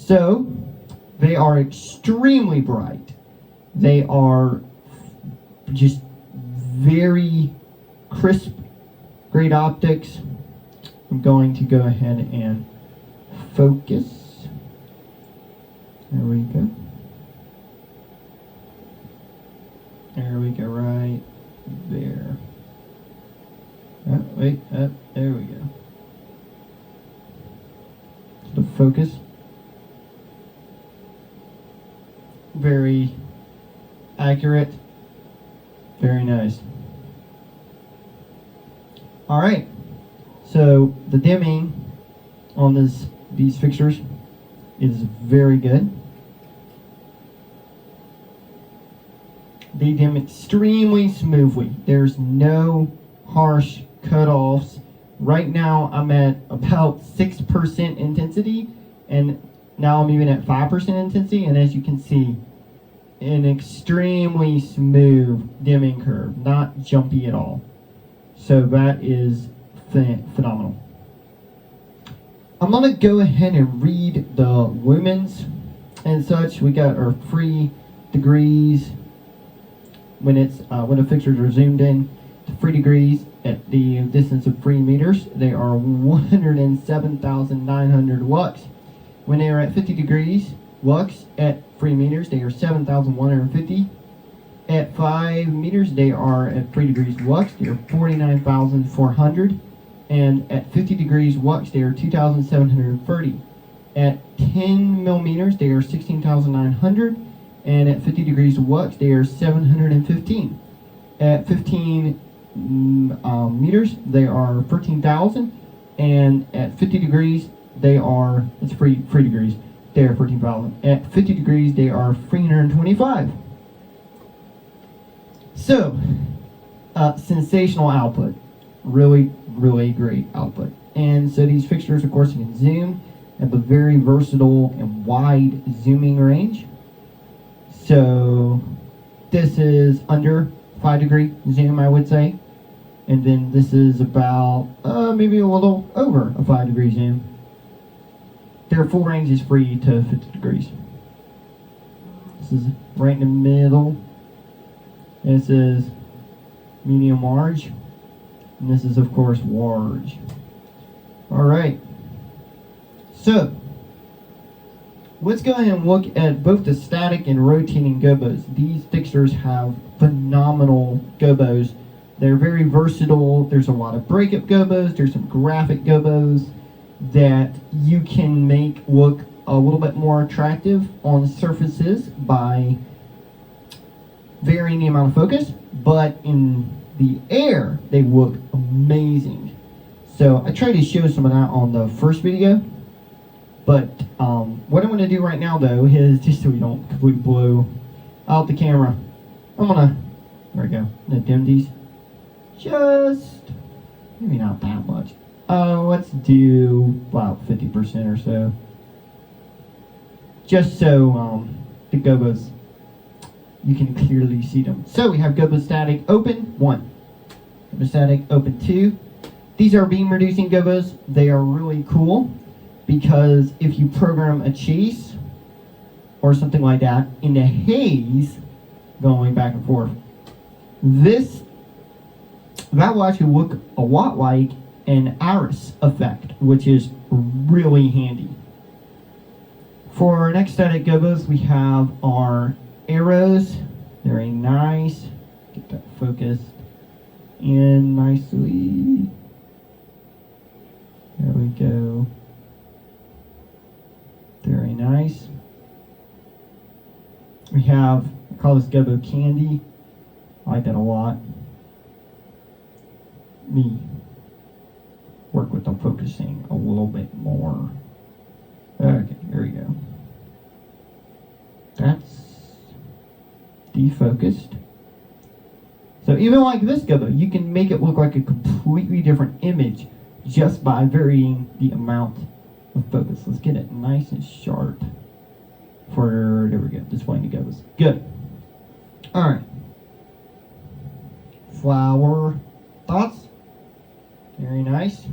So they are extremely bright. They are just very crisp, great optics. I'm going to go ahead and focus. There we go. There we go, right there. Oh, wait, there we go. The focus. Very accurate. Very nice. All right. So the dimming on these fixtures is very good. They dim extremely smoothly. There's no harsh cutoffs. Right now I'm at about 6% intensity, and now I'm even at 5% intensity, and as you can see, an extremely smooth dimming curve, not jumpy at all. So that is phenomenal. I'm gonna go ahead and read the lumens and such. We got our 3 degrees when the fixtures are zoomed in to 3 degrees at the distance of 3 meters. They are 107,900 lux. When they are at 50 degrees lux at 3 meters, they are 7,150. At 5 meters, they are at 3 degrees lux. They are 49,400. And at 50 degrees lux, they are 2,730. At 10 millimeters, they are 16,900. And at 50 degrees lux, they are 715. At 15 meters, they are 13,000. And at 50 degrees, they are, it's 3 degrees, they are 14,000. At 50 degrees, they are 325. So, sensational output. Really, really great output. And so these fixtures, of course, you can zoom, have a very versatile and wide zooming range. So this is under 5 degree zoom, I would say. And then this is about maybe a little over a 5 degree zoom. Their full range is 3 to 50 degrees. This is right in the middle. This is medium large. And this is, of course, large. All right. So let's go ahead and look at both the static and rotating gobos. These fixtures have phenomenal gobos. They're very versatile. There's a lot of breakup gobos. There's some graphic gobos that you can make look a little bit more attractive on surfaces by varying the amount of focus, but in the air, they look amazing. So I tried to show some of that on the first video, but what I'm going to do right now, though, is just so we don't completely blow out the camera, I'm going to, there we go, I'm going to dim these just, maybe not that much. Let's do about 50% or so, just so the gobos, you can clearly see them. So we have gobo static open 1, gobo static open 2. These are beam reducing gobos. They are really cool because if you program a chase or something like that in the haze going back and forth, that will actually look a lot like an iris effect, which is really handy. For our next static gobos, we have our arrows. Very nice. Get that focused in nicely. There we go. Very nice. We have, I call this gobo candy. I like that a lot. Me work with the focusing a little bit more. Okay, here we go. That's defocused. So even like this gobo, you can make it look like a completely different image just by varying the amount of focus. Let's get it nice and sharp for, there we go, displaying the gobos. Good. All right. Flower thoughts. Very nice.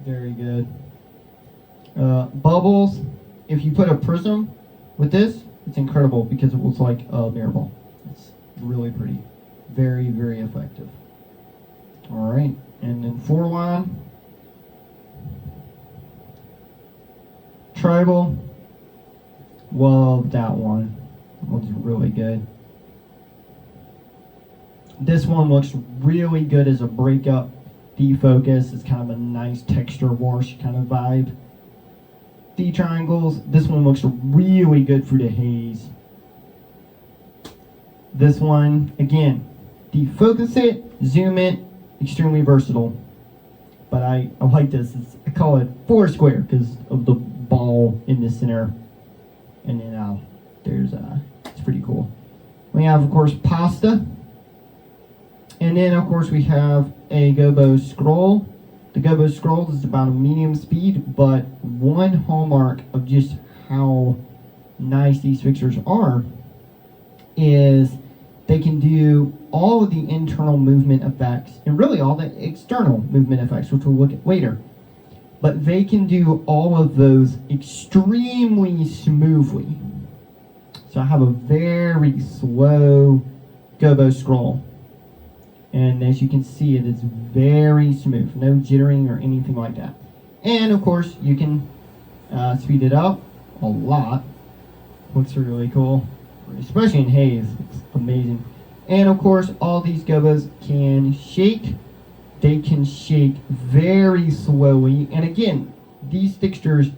Very good. Bubbles, if you put a prism with this, it's incredible because it looks like a mirror ball. It's really pretty. Very, very effective. All right, and then 4-line. Tribal. Love that one. That one's really good. This one looks really good as a breakup defocus. It's kind of a nice texture wash kind of vibe. D triangles. This one looks really good for the haze. This one, again, defocus it, zoom it, extremely versatile. But I like this. I call it Foursquare because of the ball in the center. And then it's pretty cool. We have, of course, pasta. And then, of course, we have a GOBOS scroll. The GOBOS scroll is about a medium speed, but one hallmark of just how nice these fixtures are is they can do all of the internal movement effects and really all the external movement effects, which we'll look at later. But they can do all of those extremely smoothly. So I have a very slow GOBOS scroll. And as you can see, it is very smooth. No jittering or anything like that. And of course, you can speed it up a lot. Looks really cool. Especially in haze. It's amazing. And of course, all these GOBOS can shake. They can shake very slowly. And again, these fixtures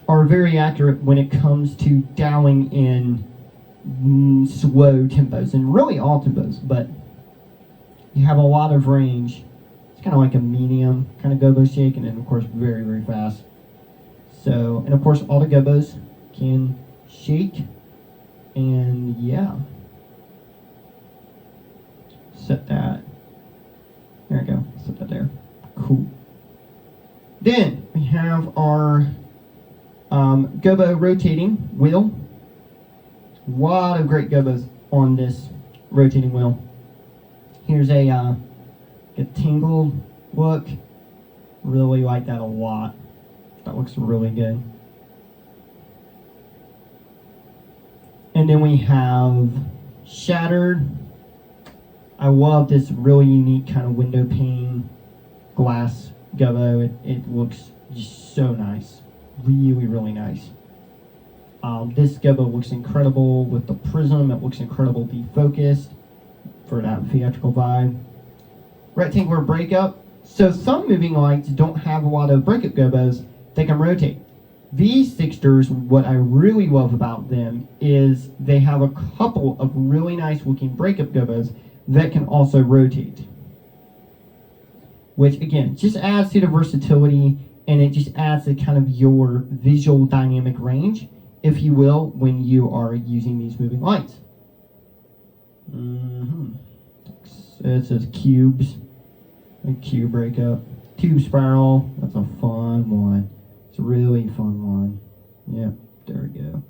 are very accurate when it comes to dialing in slow tempos. And really all tempos, but you have a lot of range. It's kind of like a medium kind of GOBOS shake, and then of course very, very fast. So, and of course all the GOBOS can shake, and yeah. Set that. There we go. Set that there. Cool. Then we have our GOBO rotating wheel. A lot of great GOBOS on this rotating wheel. Here's a tingle look. Really like that a lot. That looks really good. And then we have shattered. I love this really unique kind of window pane glass GOBO. It looks just so nice. Really, really nice. This GOBO looks incredible with the prism. It looks incredible defocused for that theatrical vibe. Rectangular breakup. So some moving lights don't have a lot of breakup GOBOs. They can rotate. These fixtures, what I really love about them is they have a couple of really nice looking breakup GOBOs that can also rotate. Which again, just adds to the versatility, and it just adds to kind of your visual dynamic range, if you will, when you are using these moving lights. It says cubes, a cube breakup, tube spiral. That's a fun one. It's a really fun one. Yep, there we go.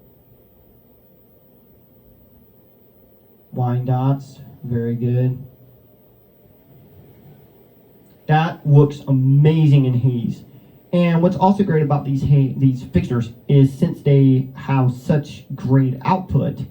Line dots, very good. That looks amazing in haze. And what's also great about these fixtures is since they have such great output,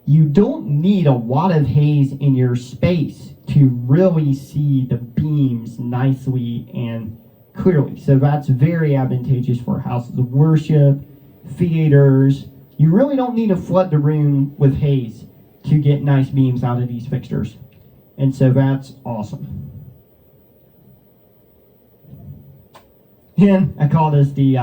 you don't need a lot of haze in your space to really see the beams nicely and clearly. So that's very advantageous for houses of worship, theaters. You really don't need to flood the room with haze to get nice beams out of these fixtures. And so that's awesome. And I call this the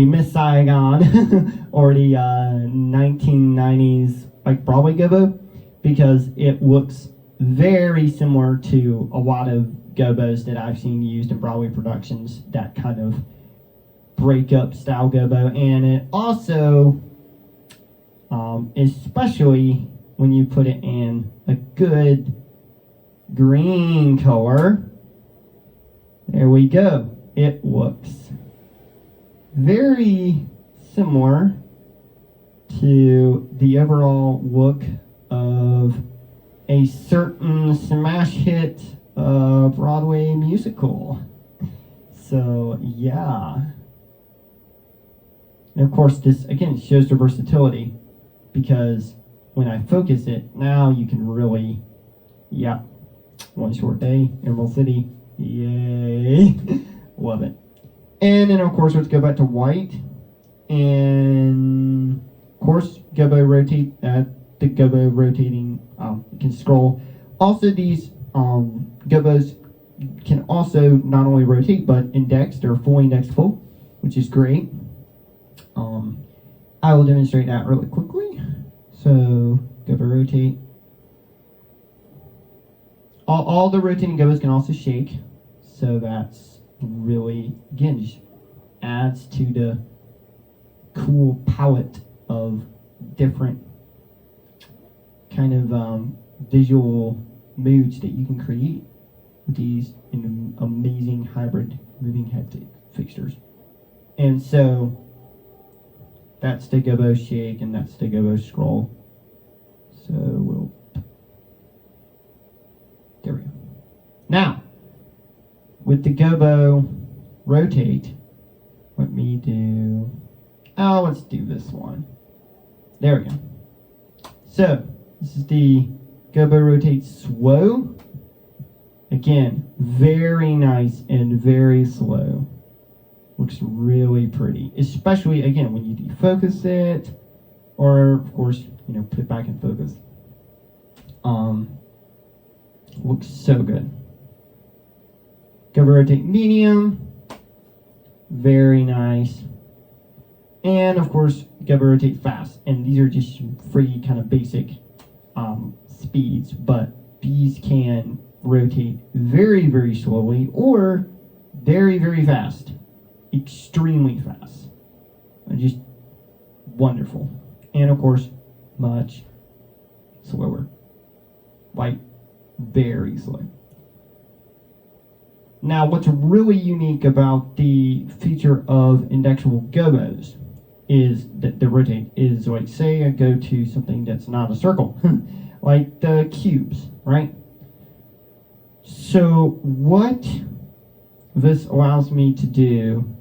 Miss Saigon or the 1990s like Broadway GOBO, because it looks very similar to a lot of GOBOs that I've seen used in Broadway productions, that kind of breakup style GOBO. And it also, especially when you put it in a good green color, there we go. It looks very similar to the overall look of a certain smash hit Broadway musical. So yeah. And of course this again shows the versatility, because when I focus it, now you can really, yeah, one short day, Emerald City, yay, love it. And then of course let's go back to white, and of course gobo rotate, the gobo rotating, you can scroll. Also these gobos can also not only rotate but index, they're fully indexable, which is great. I will demonstrate that really quickly. So gobo rotate. All the rotating gobos can also shake, so that's really, again, just adds to the cool palette of different kind of visual moods that you can create with these amazing hybrid moving head fixtures. And so that's the gobo shake and that's the gobo scroll. So there we go. Now, with the gobo rotate, let me do, let's do this one. There we go. So, this is the gobo rotate slow. Again, very nice and very slow. Looks really pretty, especially again when you defocus it, or of course, put it back in focus. Looks so good. Gobo rotate medium, very nice. And of course, gobo rotate fast. And these are just free kind of basic speeds, but these can rotate very, very slowly or very, very fast. Extremely fast. Just wonderful. And of course, much slower. Like, very slow. Now, what's really unique about the feature of indexable gobos is that the rotate is, like, say I go to something that's not a circle, like the cubes, right? So what this allows me to do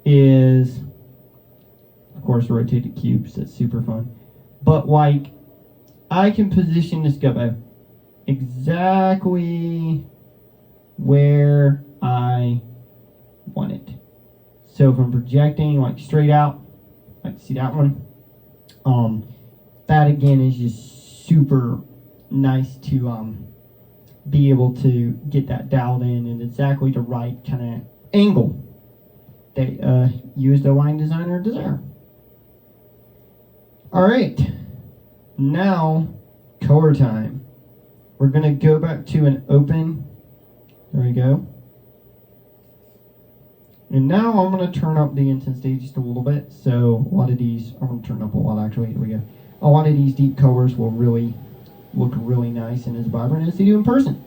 is, of course, rotate the cubes. That's super fun. But like, I can position this gobo exactly where I want it. So if I'm projecting like straight out, like see that one, that again is just super nice to be able to get that dialed in and exactly the right kind of angle that you as the line designer desire. All right, now color time. We're gonna go back to an open. There we go. And now I'm gonna turn up the intensity just a little bit. So a lot of these, I'm gonna turn up a lot actually. Here we go. A lot of these deep colors will really look really nice and as vibrant as they do in person.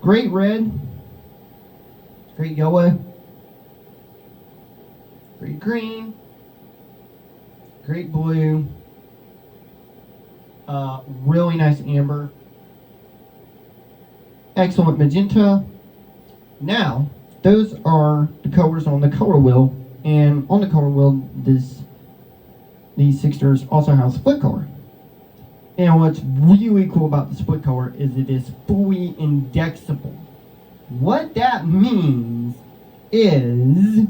Great red, great yellow, great green, great blue, really nice amber, excellent magenta. Now, those are the colors on the color wheel, and on the color wheel, these fixtures also have split color. And what's really cool about the split color is it is fully indexable. What that means is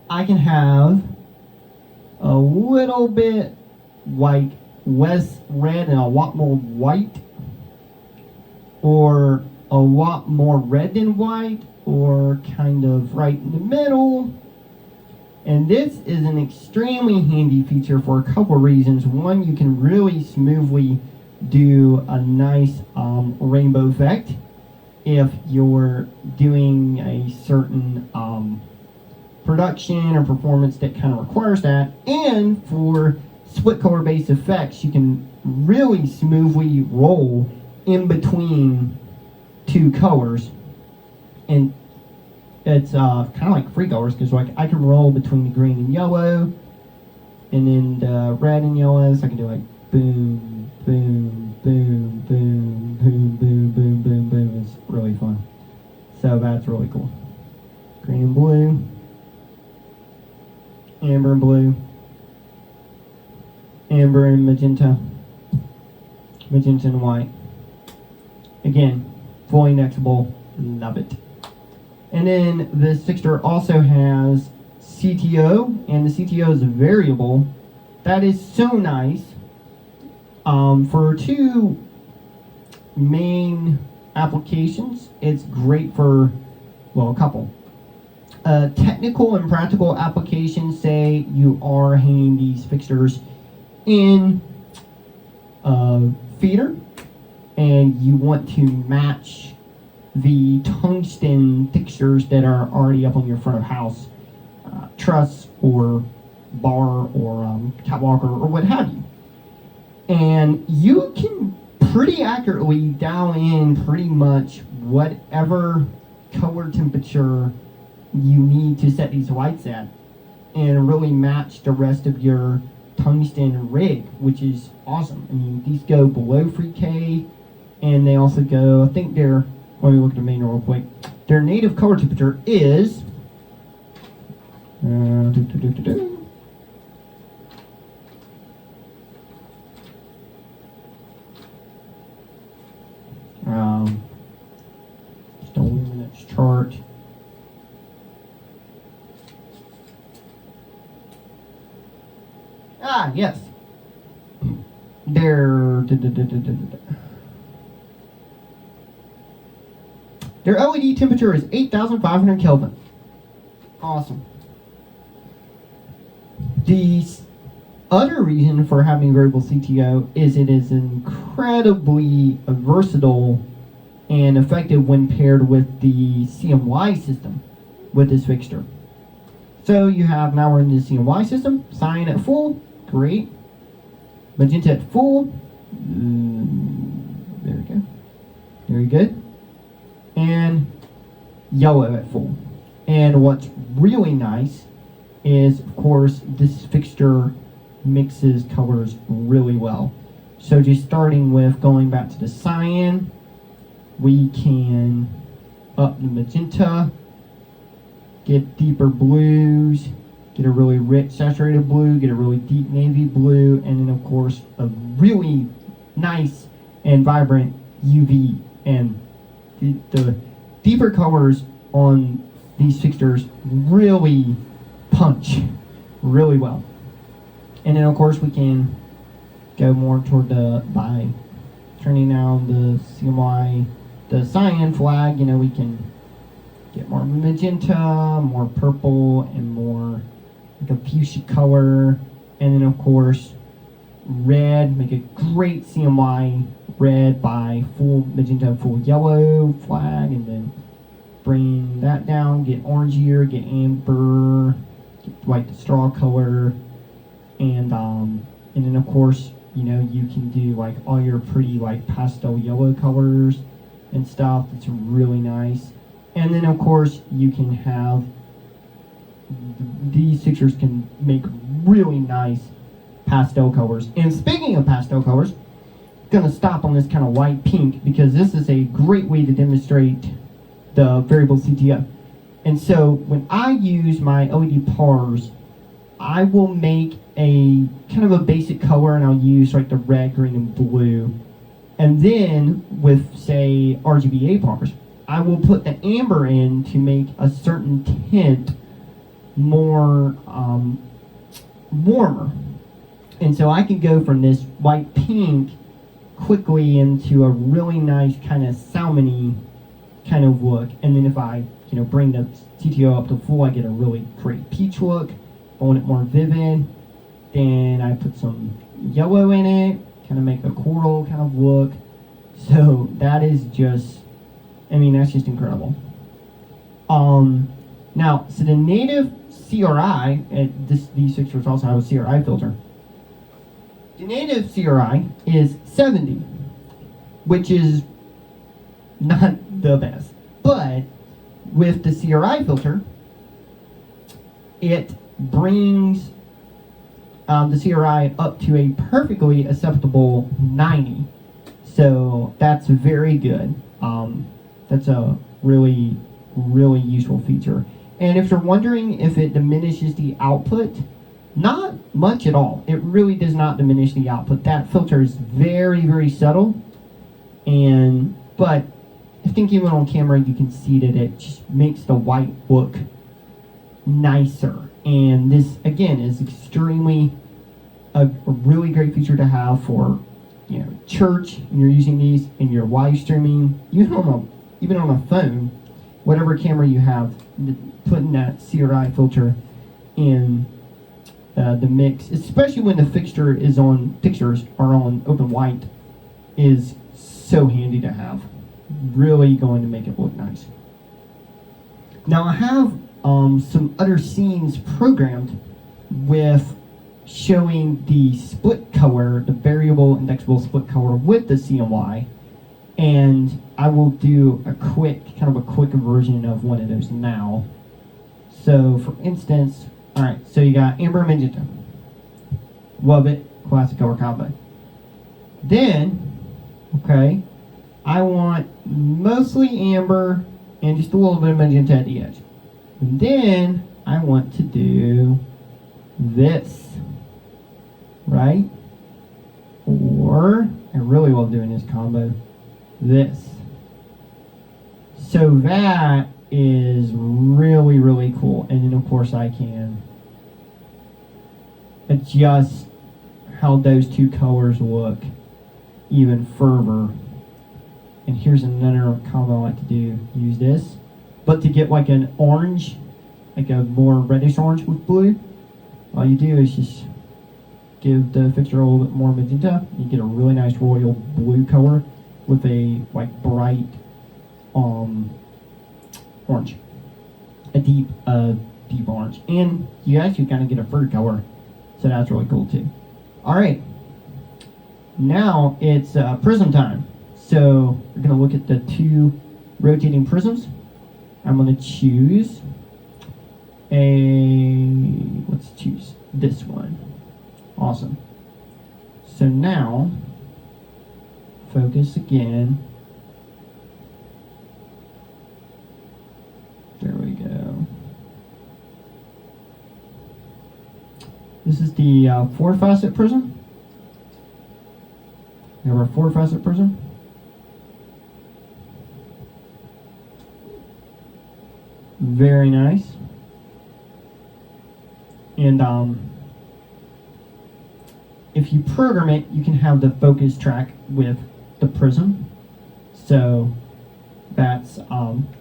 I can have a little bit like less red and a lot more white, or a lot more red than white, or kind of right in the middle. And this is an extremely handy feature for a couple of reasons. One, you can really smoothly do a nice rainbow effect if you're doing a certain production or performance that kind of requires that. And for split color based effects, you can really smoothly roll in between two colors, and it's kind of like free colors, because like I can roll between the green and yellow, and then the red and yellow, so I can do like boom, boom, boom, boom, boom, boom, boom, boom, boom. It's really fun. So that's really magenta, magenta and white. Again, fully indexable, love it. And then this fixture also has CTO, and the CTO is a variable. That is so nice. For two main applications, it's great for, well, a couple. Technical and practical applications, say you are hanging these fixtures in a feeder and you want to match the tungsten fixtures that are already up on your front of house truss or bar or catwalk or what have you. And you can pretty accurately dial in pretty much whatever color temperature you need to set these lights at and really match the rest of your tungsten rig, which is awesome. I mean, these go below 3K, and they also go, I think they're, let me look at the manual real quick. Their native color temperature is just a luminance chart. Yes. Their LED temperature is 8,500 Kelvin. Awesome. The other reason for having variable CTO is it is incredibly versatile and effective when paired with the CMY system with this fixture. So you have, now we're in the CMY system, cyan at full, great. Magenta at full, there we go, very good. And yellow at full. And what's really nice is, of course, this fixture mixes colors really well. So just starting with going back to the cyan, we can up the magenta, get deeper blues, get a really rich saturated blue, get a really deep navy blue, and then of course a really nice and vibrant UV. And the deeper colors on these fixtures really punch really well. And then of course we can go more toward by turning down the CMY, the cyan flag, you know, we can get more magenta, more purple, and more like a fuchsia color. And then of course red, make a great CMY red by full magenta and full yellow flag, and then bring that down, get orangier, get amber, get like the straw color, and then of course, you know, you can do like all your pretty like pastel yellow colors and stuff. It's really nice. And then of course you can have, these fixtures can make really nice pastel colors. And speaking of pastel colors, I'm gonna stop on this kind of white pink because this is a great way to demonstrate the variable CTO. And so when I use my LED pars, I will make a kind of a basic color, and I'll use like the red, green, and blue. And then with, say, RGBA pars, I will put the amber in to make a certain tint more warmer. And so I can go from this white pink quickly into a really nice kind of salmon-y kind of look. And then if I, you know, bring the CTO up to full, I get a really great peach look. I want it more vivid. Then I put some yellow in it, kind of make a coral kind of look. So that is just, I mean, that's just incredible. Now, so the native CRI, these fixtures also have a CRI filter. The native CRI is 70, which is not the best. But with the CRI filter, it brings the CRI up to a perfectly acceptable 90. So that's very good. That's a really, really useful feature. And if you're wondering if it diminishes the output, Not much at all. It really does not diminish the output. That filter is very, very subtle, but I think even on camera you can see that it just makes the white look nicer. And this again is extremely a really great feature to have for church, and you're using these in your live streaming, even on a phone, whatever camera you have, putting that CRI filter in the mix, especially when the fixtures are on open white, is so handy to have. Really going to make it look nice. Now I have some other scenes programmed with showing the split color, the variable indexable split color with the CMY, and I will do a quick version of one of those now. So for instance, alright, so you got amber and magenta. Love it, classic color combo. Then, okay, I want mostly amber and just a little bit of magenta at the edge. And then I want to do this, right? Or, I really love doing this combo, this. So that is really, really cool. And then of course I can adjust how those two colors look even further. And here's another combo I like to do, use this. But to get like an orange, like a more reddish orange with blue, all you do is just give the fixture a little bit more magenta. You get a really nice royal blue color with a like bright orange, a deep orange, and you actually kind of get a fur color, so that's really cool too. All right, now it's prism time. So we're gonna look at the two rotating prisms. I'm gonna choose let's choose this one. Awesome. So now, focus again. There we go. This is the 4-facet prism. We have our 4-facet prism. Very nice. And if you program it, you can have the focus track with the prism. So that's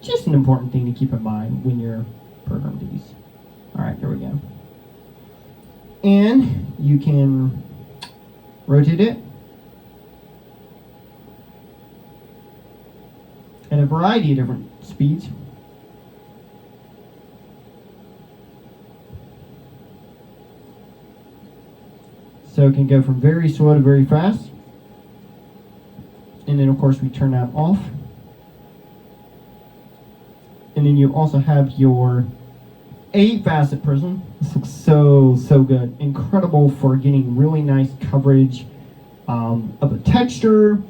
just an important thing to keep in mind when you're programming these. All right, there we go. And you can rotate it at a variety of different speeds. So it can go from very slow to very fast. And then of course we turn that off. And then you also have your 8-facet prism. This looks so good. Incredible for getting really nice coverage of a texture.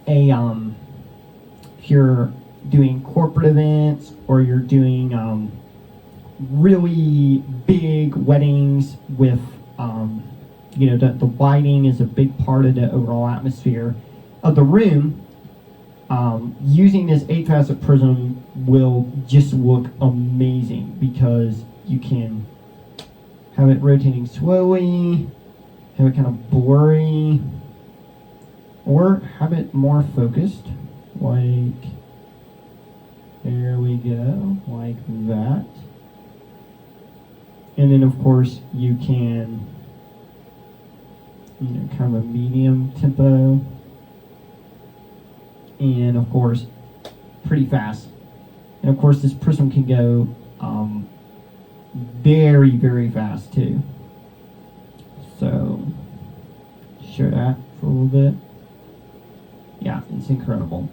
If you're doing corporate events or you're doing really big weddings with the lighting is a big part of the overall atmosphere of the room. Using this 8-facet prism will just look amazing because you can have it rotating slowly, have it kind of blurry, or have it more focused, like there we go, like that. And then of course you can, kind of a medium tempo, and of course pretty fast. And of course this prism can go very, very fast too. So show that for a little bit. Yeah, it's incredible.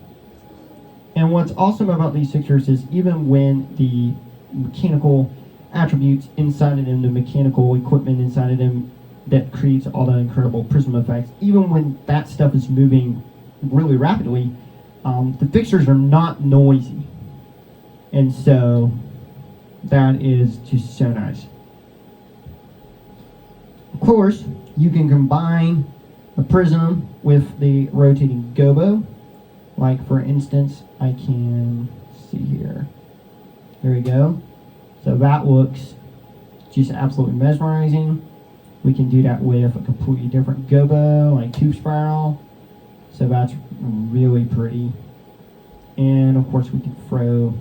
And what's awesome about these fixtures is even when the mechanical attributes inside of them, the mechanical equipment inside of them that creates all the incredible prism effects, even when that stuff is moving really rapidly, the fixtures are not noisy. And so that is just so nice. Of course, you can combine a prism with the rotating gobo. Like for instance, I can see here. There we go. So that looks just absolutely mesmerizing. We can do that with a completely different gobo, like tube spiral. So that's really pretty. And of course we can throw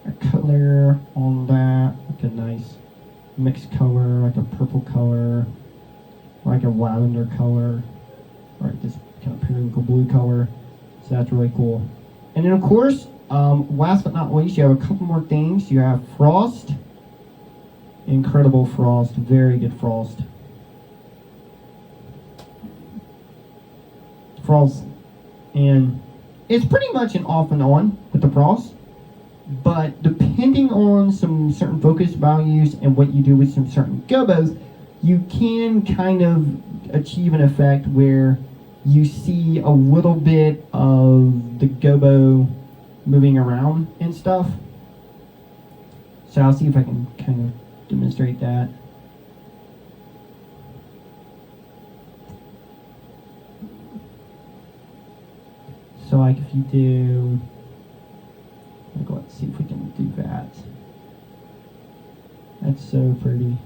a color on that, like a nice mixed color, like a purple color, like a lavender color, or this kind of periwinkle blue color. So that's really cool. And then of course, last but not least, you have a couple more things. You have frost, incredible frost, very good frost. Frost, and it's pretty much an off and on with the frost, but depending on some certain focus values and what you do with some certain gobos, you can kind of achieve an effect where you see a little bit of the gobo moving around and stuff. So I'll see if I can kind of demonstrate that. So like if you do, let's see if we can do that. That's so pretty.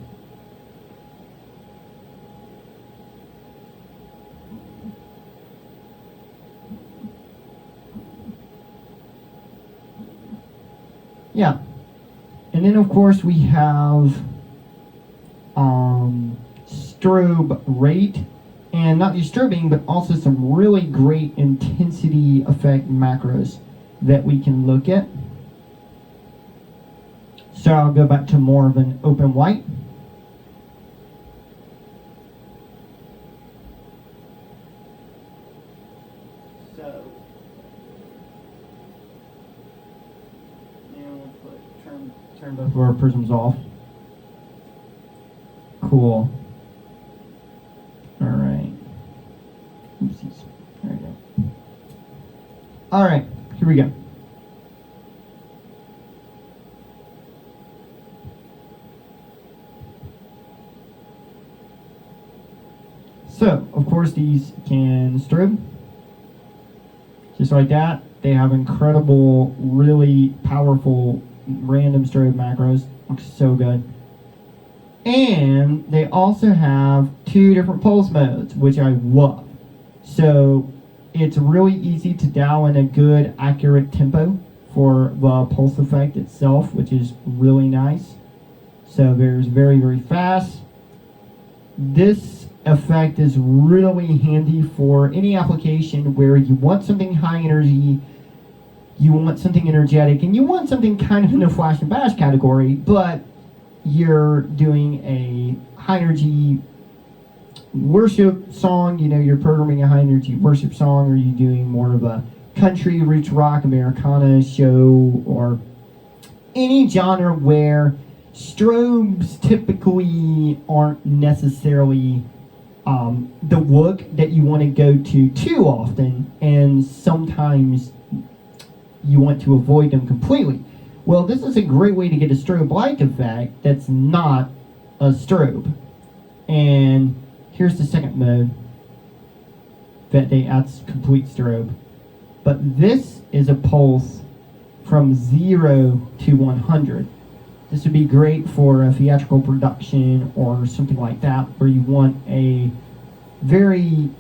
Yeah. And then of course we have strobe rate. And not just strobing, but also some really great intensity effect macros that we can look at. So I'll go back to more of an open white. So now we'll turn both of our prisms off. Cool. Alright. Oopsies. There we go. Alright, here we go. So, of course, these can strobe. Just like that. They have incredible, really powerful random strobe macros. Looks so good. And they also have 2 different pulse modes, which I love. So it's really easy to dial in a good, accurate tempo for the pulse effect itself, which is really nice. So there's very, very fast. This effect is really handy for any application where you want something high energy, you want something energetic, and you want something kind of in the flash and bash category, but you're doing a high energy worship song, you're programming a high energy worship song, or you're doing more of a country, roots rock, Americana show, or any genre where strobes typically aren't necessarily the look that you want to go to too often, and sometimes you want to avoid them completely. Well, this is a great way to get a strobe-like effect that's not a strobe. And here's the second mode that adds complete strobe. But this is a pulse from 0 to 100. This would be great for a theatrical production or something like that, where you want a very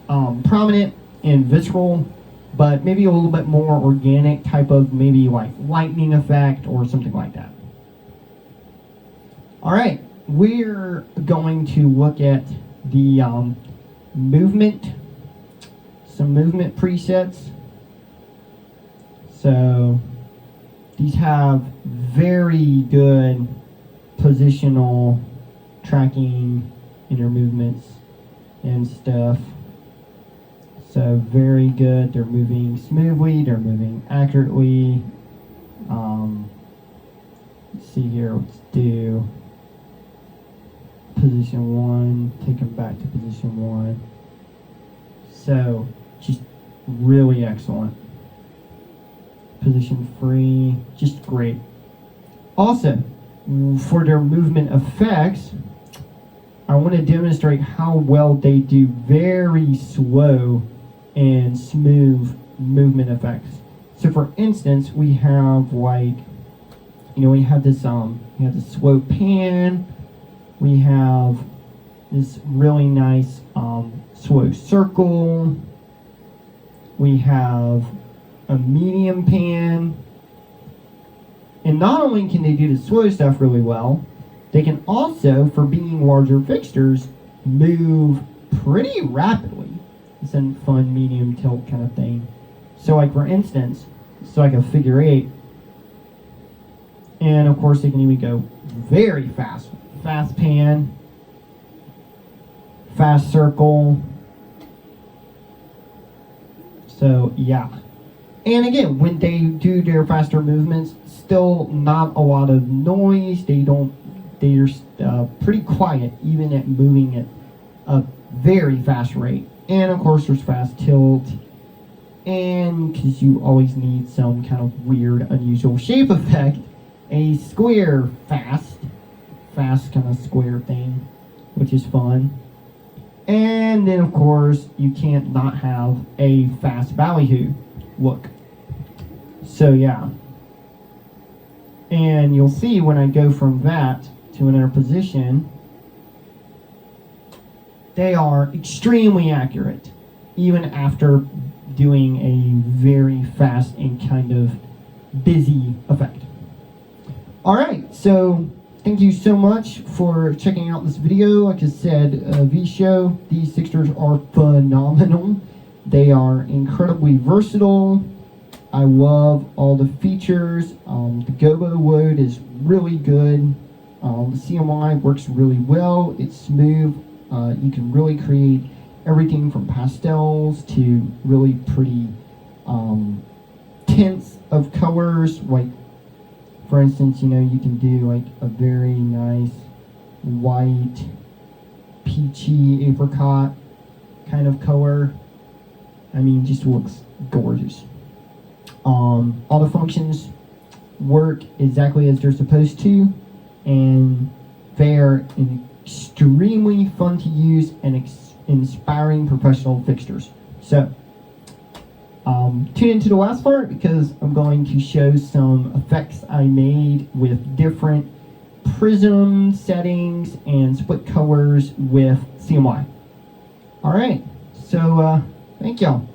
prominent and visceral, but maybe a little bit more organic type of maybe like lightning effect or something like that. All right, we're going to look at the movement, some movement presets. So these have very good positional tracking in your movements and stuff. So very good. They're moving smoothly. They're moving accurately. Let's see here. Let's do position 1. Take them back to position 1. So just really excellent. Position 3, just great. Also, for their movement effects, I want to demonstrate how well they do very slow and smooth movement effects. So for instance, we have like, we have this slow pan, we have this really nice slow circle, we have a medium pan, and not only can they do the slow stuff really well, they can also, for being larger fixtures, move pretty rapidly. It's a fun medium tilt kind of thing. So like for instance, it's like a figure 8, and of course they can even go very fast. Fast pan, fast circle. So yeah. And again, when they do their faster movements, still not a lot of noise. They're pretty quiet, even at moving at a very fast rate. And of course, there's fast tilt, and because you always need some kind of weird, unusual shape effect, a square fast kind of square thing, which is fun. And then of course, you can't not have a fast ballyhoo look. So yeah. And you'll see when I go from that to another position, they are extremely accurate, even after doing a very fast and kind of busy effect. Alright, so thank you so much for checking out this video. Like I said, V-Show, these fixtures are phenomenal. They are incredibly versatile. I love all the features. The gobo load is really good. The CMY works really well. It's smooth. You can really create everything from pastels to really pretty tints of colors. Like, for instance, you can do like a very nice white, peachy apricot kind of color. I mean, just looks gorgeous. All the functions work exactly as they're supposed to, and they're extremely fun to use and inspiring professional fixtures. So, tune into the last part because I'm going to show some effects I made with different prism settings and split colors with CMY. Alright, so thank y'all.